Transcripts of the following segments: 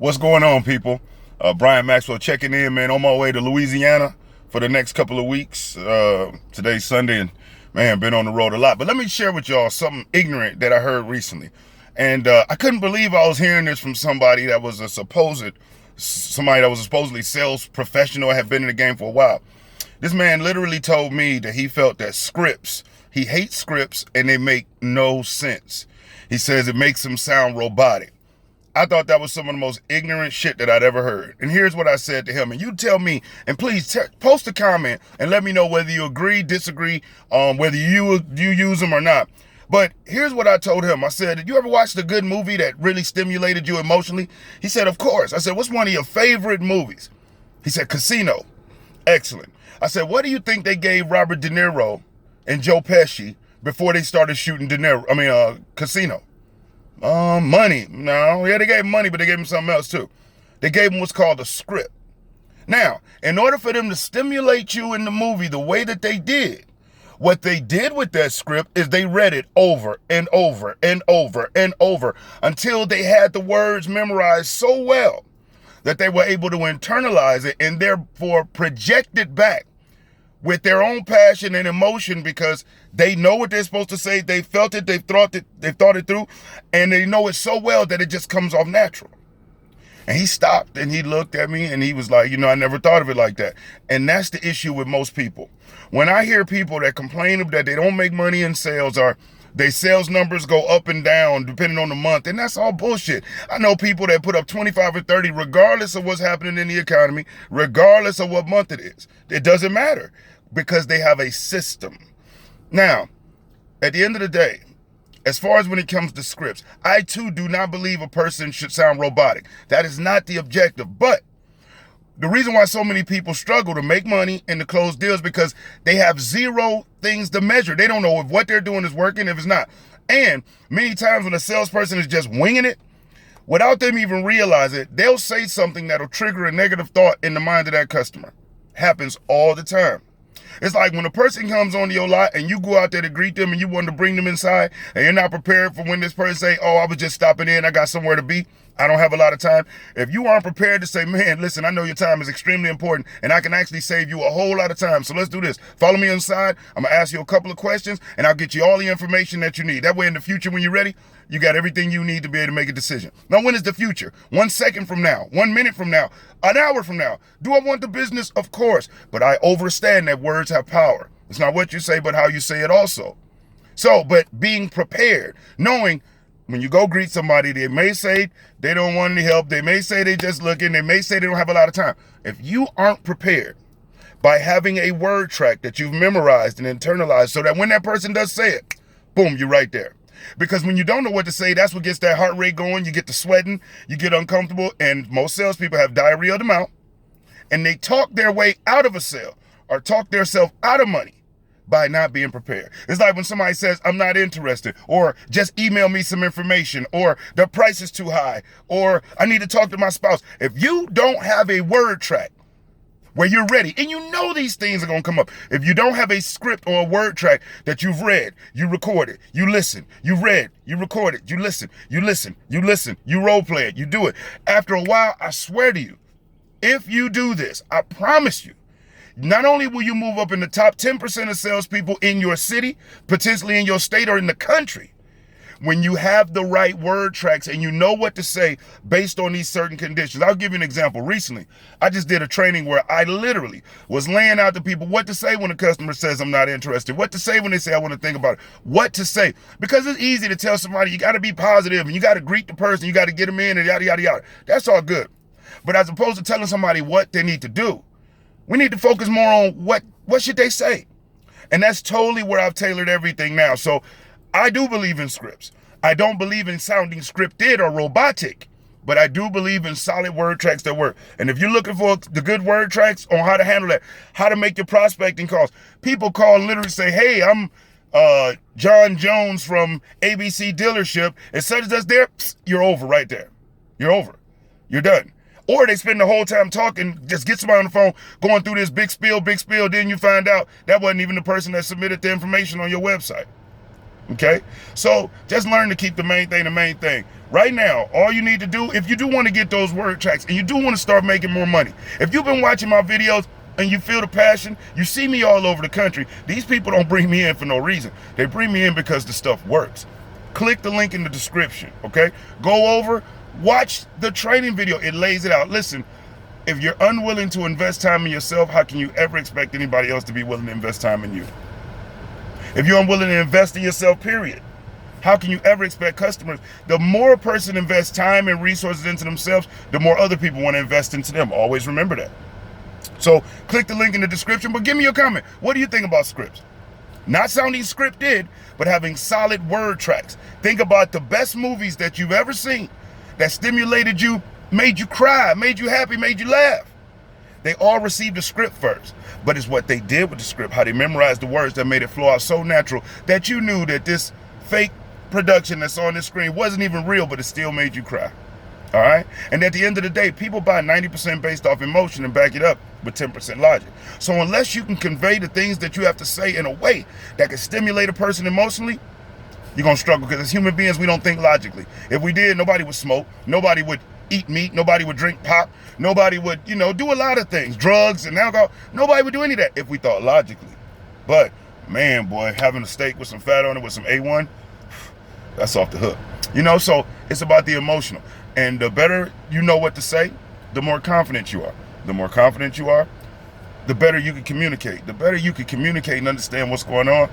What's going on, people? Brian Maxwell checking in, man, on my way to Louisiana for the next couple of weeks. Today's Sunday, and man, been on the road a lot. But let me share with y'all something ignorant that I heard recently. And I couldn't believe I was hearing this from somebody that was somebody that was a supposedly sales professional, had been in the game for a while. This man literally told me that he felt that he hates scripts and they make no sense. He says it makes him sound robotic. I thought that was some of the most ignorant shit that I'd ever heard. And here's what I said to him. And you tell me, and please post a comment and let me know whether you agree, disagree, whether you use them or not. But here's what I told him. I said, did you ever watch a good movie that really stimulated you emotionally? He said, of course. I said, what's one of your favorite movies? He said, Casino. Excellent. I said, what do you think they gave Robert De Niro and Joe Pesci before they started shooting Casino? Money. No, yeah, they gave him money, but they gave him something else too. They gave him what's called a script. Now, in order for them to stimulate you in the movie the way that they did, what they did with that script is they read it over and over and over and over until they had the words memorized so well that they were able to internalize it and therefore project it back with their own passion and emotion, because they know what they're supposed to say. They felt it, they've thought it through, and they know it so well that it just comes off natural. And he stopped and he looked at me and he was like, I never thought of it like that. And that's the issue with most people. When I hear people that complain that they don't make money in sales, or their sales numbers go up and down depending on the month, and that's all bullshit. I know people that put up 25 or 30 regardless of what's happening in the economy, regardless of what month it is. It doesn't matter, because they have a system. Now, at the end of the day, as far as when it comes to scripts, I too do not believe a person should sound robotic. That is not the objective. But the reason why so many people struggle to make money and to close deals, because they have zero things to measure. They don't know if what they're doing is working, if it's not. And many times when a salesperson is just winging it, without them even realize it, they'll say something that'll trigger a negative thought in the mind of that customer. Happens all the time. It's like when a person comes onto your lot and you go out there to greet them and you want to bring them inside, and you're not prepared for when this person say, oh, I was just stopping in, I got somewhere to be, I don't have a lot of time. If you aren't prepared to say, man, listen, I know your time is extremely important and I can actually save you a whole lot of time, so let's do this. Follow me inside. I'm going to ask you a couple of questions and I'll get you all the information that you need. That way in the future when you're ready, you got everything you need to be able to make a decision. Now, when is the future? 1 second from now, 1 minute from now, an hour from now. Do I want the business? Of course. But I understand that words have power. It's not what you say, but how you say it also. So, but being prepared, knowing when you go greet somebody, they may say they don't want any help. They may say they just looking. They may say they don't have a lot of time. If you aren't prepared by having a word track that you've memorized and internalized so that when that person does say it, boom, you're right there. Because when you don't know what to say, that's what gets that heart rate going. You get to sweating, you get uncomfortable, and most salespeople have diarrhea of the mouth, and they talk their way out of a sale or talk themselves out of money by not being prepared. It's like when somebody says, I'm not interested, or just email me some information, or the price is too high, or I need to talk to my spouse. If you don't have a word track where you're ready, and you know these things are going to come up. If you don't have a script or a word track that you've read, you recorded, you listen, you read, you recorded, you listen, you role play it, you do it. After a while, I swear to you, if you do this, I promise you, not only will you move up in the top 10% of salespeople in your city, potentially in your state or in the country, when you have the right word tracks and you know what to say based on these certain conditions. I'll give you an example. Recently, I just did a training where I literally was laying out to people what to say when a customer says I'm not interested, what to say when they say I want to think about it, what to say. Because it's easy to tell somebody you got to be positive and you got to greet the person, you got to get them in and yada, yada, yada. That's all good. But as opposed to telling somebody what they need to do, we need to focus more on what should they say. And that's totally where I've tailored everything now. So I do believe in scripts. I don't believe in sounding scripted or robotic, but I do believe in solid word tracks that work. And if you're looking for the good word tracks on how to handle that, how to make your prospecting calls, people call and literally say, hey, I'm John Jones from ABC dealership, and such as there, you're over right there. You're over. You're done. Or they spend the whole time talking, just get somebody on the phone, going through this big spiel, then you find out that wasn't even the person that submitted the information on your website. Okay? So just learn to keep the main thing the main thing. Right now, all you need to do, if you do want to get those word tracks and you do want to start making more money, if you've been watching my videos and you feel the passion, you see me all over the country, these people don't bring me in for no reason. They bring me in because the stuff works. Click the link in the description, okay? Go over, watch the training video. It lays it out. Listen, if you're unwilling to invest time in yourself, how can you ever expect anybody else to be willing to invest time in you? If you're unwilling to invest in yourself, period, how can you ever expect customers? The more a person invests time and resources into themselves, the more other people want to invest into them. Always remember that. So click the link in the description, but give me your comment. What do you think about scripts? Not sounding scripted, but having solid word tracks. Think about the best movies that you've ever seen that stimulated you, made you cry, made you happy, made you laugh. They all received a script first, but it's what they did with the script, how they memorized the words that made it flow out so natural that you knew that this fake production that's on the screen wasn't even real, but it still made you cry. All right? And at the end of the day, people buy 90% based off emotion and back it up with 10% logic. So unless you can convey the things that you have to say in a way that can stimulate a person emotionally, you're going to struggle, because as human beings, we don't think logically. If we did, nobody would smoke, nobody would eat meat, nobody would drink pop, nobody would, do a lot of things, drugs and alcohol. Nobody would do any of that if we thought logically. But man, boy, having a steak with some fat on it with some A1, that's off the hook. So it's about the emotional. And the better you know what to say, the more confident you are. The more confident you are, the better you can communicate. The better you can communicate and understand what's going on,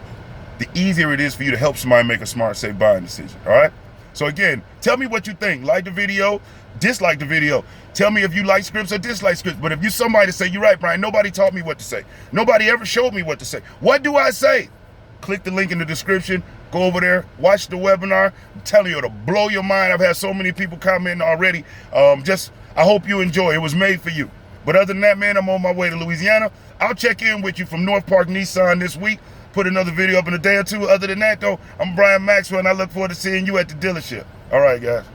the easier it is for you to help somebody make a smart, safe buying decision. All right? So again, tell me what you think. Like the video, dislike the video. Tell me if you like scripts or dislike scripts. But if you're somebody to say, you're right, Brian, nobody taught me what to say. Nobody ever showed me what to say. What do I say? Click the link in the description. Go over there, watch the webinar. I'm telling you, it'll blow your mind. I've had so many people comment already. I hope you enjoy. It was made for you. But other than that, man, I'm on my way to Louisiana. I'll check in with you from North Park Nissan this week. Put another video up in a day or two. Other than that, though, I'm Brian Maxwell, and I look forward to seeing you at the dealership. All right, guys.